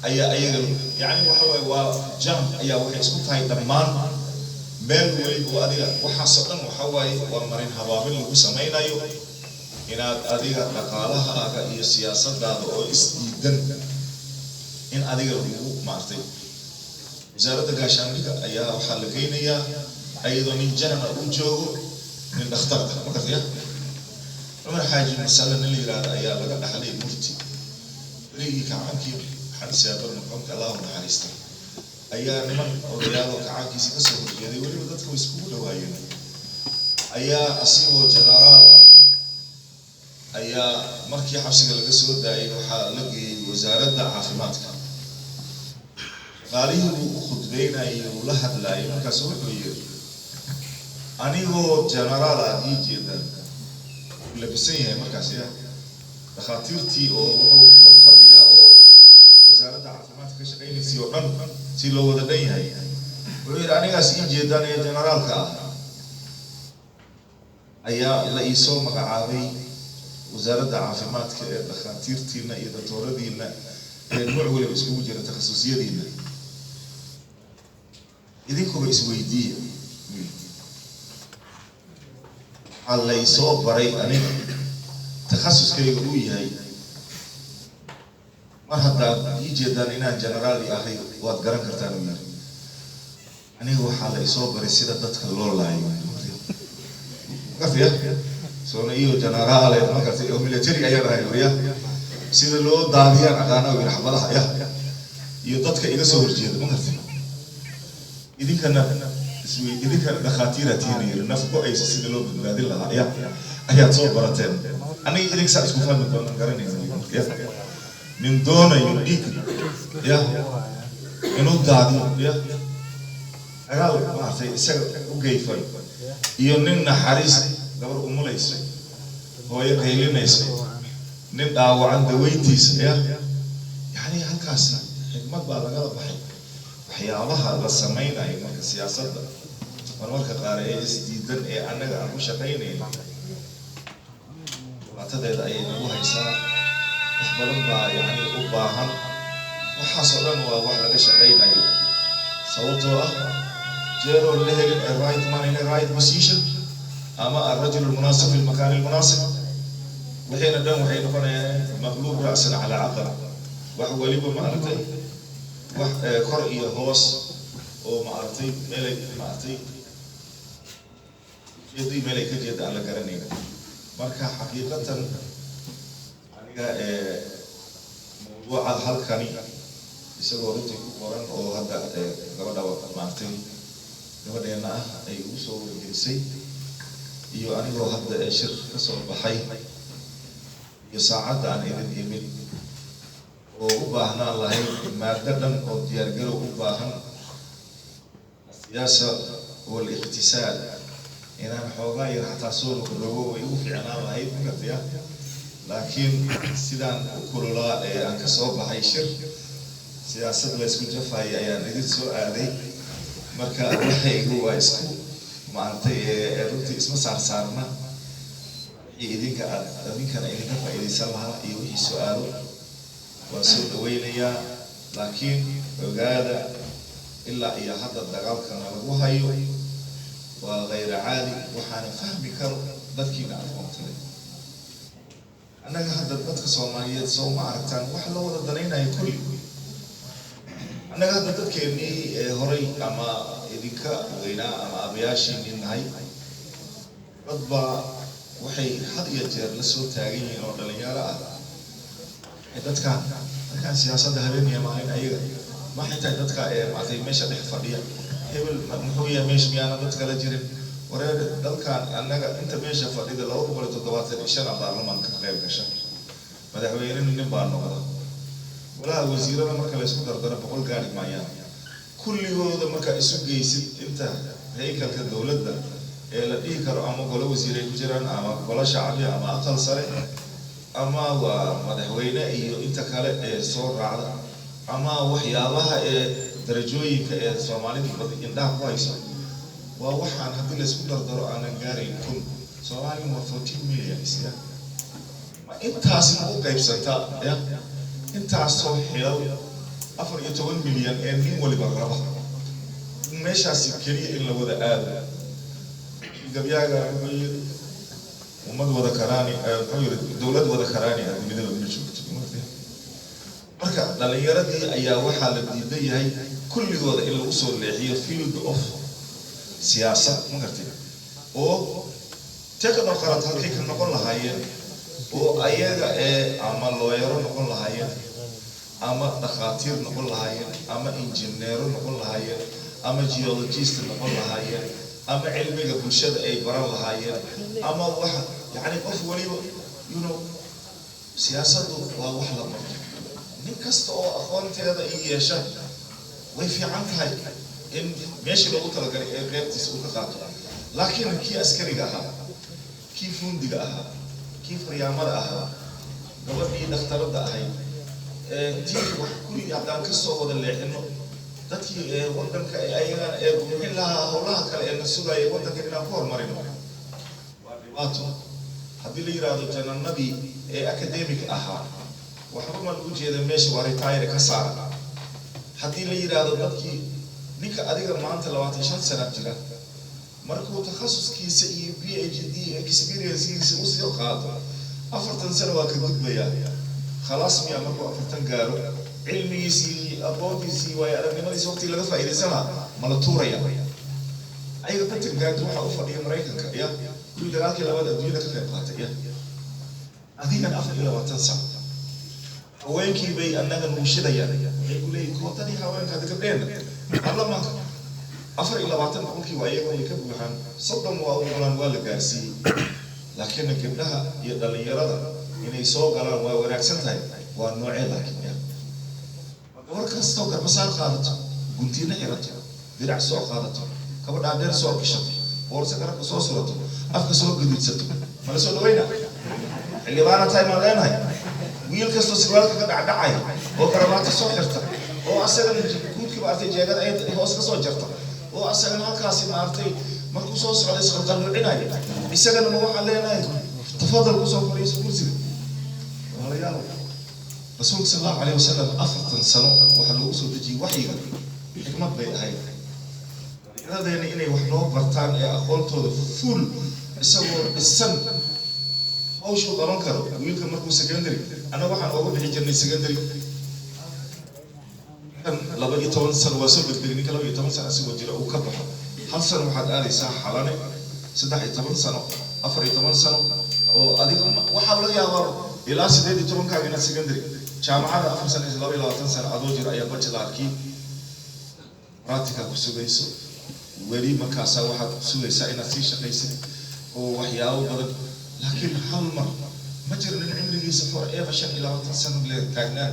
أيها يعني وحوي وجام أيها وحيسكت هاي دمان meel waliba oo adiga waxa sadan waxa way waa marin habaabin lagu sameeyo inaad adiga dhaqaalahaaga iyo siyaasadaada oo isdiidan in adiga lagu maartay wasaaradda gaashaandhigga ayaa waxa la keenayaa ayadoo nin janana u joogo nin dhakhtar ah ma gartay Umar Xaaji masalan la yiraahdo ayaa laga dhaxlay mufti rigi kacaankii xansiya barnaamijka Allah naxariista ayaa niman odayaal oo kacaankiisa ka soo horjeeday waliba dadku isku dhawaayeen ayaa asigoo generaal ayaa markii xabsiga laga soo daayay waxa la geeyay wasaaradda caafimaadka qaalihi uu khudbeynay uu la hadlay markaas wuxuu yiri anigoo generaal ah jeedan la bisaynay markaas dhakhaatiirtii oo wuxuu fadhiyaa oo wasaaradda caafimaadka ka shaqeynayay oo dhan si loo wada dhan yahay wuxuu yiri anigaas jeedan ee generaalka ayaa la isoo magacaabay wasaaradda caafimaadka ee dhakhaatiirtiina iyo doctoradiina ee nooc waliba isku jira takhasusiyadiina idinkuba isweydiiya alla isoo baray aniga takhasuskayga uu yahay mar hadda jeedaan inaan generaal ahay waad garan kartaan uu yiri aniga waxa la isoo baray sida dadka loo laayo qafiya soo iyo generaal ee markaas oo military ayaa raayay sida loo daadiyaan aqaana oo raxmadaha iyo dadka iga soo horjeeda ma gartay idinkana dhakhaatiiratiina nafku ay sida loo badbaadin lahaa ayaa soo barateen aniga idinka sax isku fahmi doonaan garanaysaa min doonayo dhiig inuu daadiyo agaal maartay isaga u geeyfay iyo nin naxariis gabar umulaysa hooyo qaylinaysa nin dhaawacan daweyntiisa yani halkaas xigmad baa laga baxay waxyaabaha la sameeyay marka siyaasadda marka qaar ee isdiidan ee anaga aan ku shaqeynayno waqtadeeda ay nagu haysaa wax badan baa yani u baahan waxa soo dhan waa wax laga shaqeynayo sababtoo ah jeero la helin a right man in a right position ama الرجل المناسب في المكان المناسب وحين دم وحين قنا مغلوب رأسا على عقل وهو لب معرتي قرئي هوس ومعرتي ملك معرتي يدي ملك جد على قرنينا مركا حقيقة أنا موضوع الحلقاني يسوي رتي كوران أو هذا قبل معرتي قبل أنا أي وصول جنسي iyo anigoo hadda shir ka soo baxay iyo saacada aan idin imid oo u baahnaa lahayn maadda dhan oo diyaar garow u baahan siyaasa wal iqtisaad inaan xoogaa yar xataa soo rogo way u fiicnaan lahayd markatiya laakiin sidaan u kululaa ee aan ka soo baxay shir siyaasad la isku jafay ayaan idin soo aaday marka waxaygu waa isku maantay runtii isma saarna idinkana idinka faa'iideysan lahaa iyo wixii su'aalo waa soo dhaweynayaa laakiin ogaada ilaa iyo hadda dagaalkana lagu hayo waa غير caadi waxaan fahmi karo dadkiina aqoonta annaga hadda dadka Soomaaliyeed soo ma aragtaan wax la wada danaynayo kulli annaga hadda dadkeenii horay ama idinka weynaa ama abayaashiin inahay dadba waxay had iyo jeer la soo taagan yihiin oo dhalinyaro ah dadkan siyaasadda habeenaya maalin ayaga ma xitaa dadka maatay meesha dhex fadhiya hebel muxuu yahay meesha miyana dadka la jirin wareer dalkan annaga inta meesha fadhida 275 baarlamaanka ka qayb gashay madaxweyne nin baa noqda walaal wasiirada marka la isku dardaro 100 gaari maayaan kulligooda marka isu geysid inta hay'adka dawladda ee la dhigi karo ama golo wasiiray ku jiraan ama golo shacbi ama aqal sare ama waa madaxweyne iyo inta kale ee soo raacda ama waxyaabaha ee darajooyinka ee Soomaalidu badan indhaha ku hayso waa waxaan hadii la isku dardaro aanan gaarin kun Soomaalidu waa 14 milyan isla ma intaas u qaybsata intaas soo xilal 4 مليون مين ولي برا مش هسكري إلا وذا آد قبياga ومد وذا كراني دولة وذا كراني هذه من المشروع marka dhalinyaradii ayaa waxa la diiday yahay kulligooda in lagu soo leexiyo field of siyaasad markii oo tekno qarat halkii ka noqon lahaayeen oo ayaga ama lawyer noqon lahaayeen ama dhaqaatiir noqon lahaayeen ama engineer noqon lahaayeen ama geologist noqon lahaayeen ama cilmiga bulshada ay baran lahaayeen ama waxa yani qof waliba siyaasaddu waa wax la barto nin kasta oo aqoonteeda ay yeesha way fiican tahay in meeshii lagu talagalay ee qaybtiisa uu ka qaato laakiin kii askariga ahaa kii fundiga ahaa kii faryaamada ahaa gabadhii dhakhtarada ahayd tii wax kulli haddaan ka soo wada leexino dadkii waddanka ayagana buuxin lahaa howlaha kale ee na sugaya waddanka inaan ku horumarino waa dhibaato haddii la yidhaahdo jananadii ee academic ahaa waxba ma lagu jeeda meesha waa retire ka saara haddii la yiraahdo dadkii ninka adiga maanta 25 sano jira markuu takhasuskiisa iyo PhD experience-kiisa u soo qaato 40 sano waa ka gudbaya خلاص miya markuu 40 gaaro cilmigiisii aqoontiisii way aragnimadiisii waqti laga faa'iideysana ma la tuuraya ayaga batilgaad waxa u fadhiya Mareykanka ya kulli dagaalkii labada adduunyada ka qayb qaatay adigan 24 sano haweenkii bay annaga nuushidayaan waxay ku leeyihiin kootadii haweenka hadda gabdheena allama 24 boqolkii waa iyaga ay ka buuxaan 30 waa ugulaan waa la gaarsiiyey laakiin gabdhaha iyo dhalinyarada inay soo galaan waa wanaagsan tahay waa noocee laakiin gabar kastoo garbasaar qaadato guntiina xirato dirac soo qaadato kabadhaa dheer soo gashato boorsa garabka soo surato afka soo gaduudsato mala soo dhawayna xildhibaana tahay ma leenahay wiil kastoo sirwaalka ka dhacdhacay oo karabaata soo xirta oo asagana guudkii maartay jeegada ay hoos ka soo jarta oo asagana halkaasi maartay markuu soo socday isku qalluucinaya isagana ma waxaan leenahay tafadal ku soo fariiso kursiga walaalayaal rasuulka sallallahu alayhi wasallam 4 sano waxa lagu soo dejiyay waxyiga xikmad bay ahayd inadeena inay wax loo bartaan ee aqoontooda full isagoo dhisan hawshu qaban karo wiilka markuu secondary ana waxaan ugu bixi jirnay secondary kan 12 sano waa soo gudbay ninka 12 sano asagoo jira uu ka baxo hal sano waxaad aadaysaa xalane 13 sano 14 sano oo adiga waxa laga yaabaa ilaa 18 ka inaad secondary jaamacada 4 sano 22 sano adoo jira ayaa bachelorkii practical ku sugayso weli markaas waxaad sugaysaa inaad sii shaqaysid oo waxyaabo badan laakiin hal mar ما جرى العمر يسافر إيه عشان إلى وطن سنة بلاد كائنات